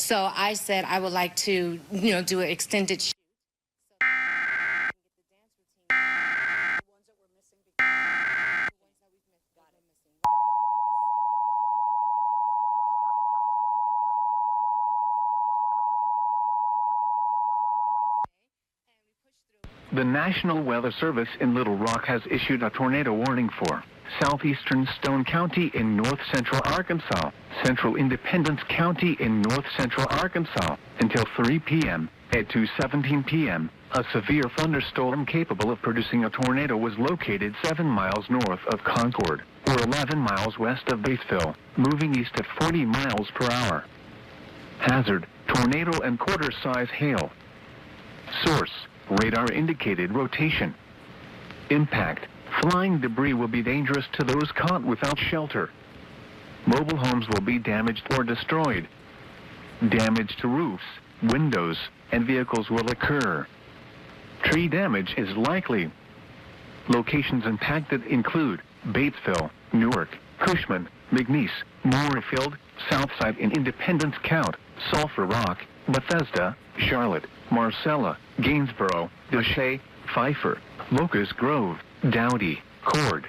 So I said I would like to, do an extended shoot. The National Weather Service in Little Rock has issued a tornado warning for southeastern Stone County in north-central Arkansas, central Independence County in north-central Arkansas, until 3 p.m. At 2:17 p.m., a severe thunderstorm capable of producing a tornado was located 7 miles north of Concord, or 11 miles west of Batesville, moving east at 40 miles per hour. Hazard, tornado and quarter-size hail. Source, radar-indicated rotation. Impact, flying debris will be dangerous to those caught without shelter. Mobile homes will be damaged or destroyed. Damage to roofs, windows, and vehicles will occur. Tree damage is likely. Locations impacted include Batesville, Newark, Cushman, McNeese, Moorefield, Southside in Independence Count, Sulphur Rock, Bethesda, Charlotte, Marcella, Gainsboro, Deshay, Pfeiffer, Locust Grove, Dowdy, Cord.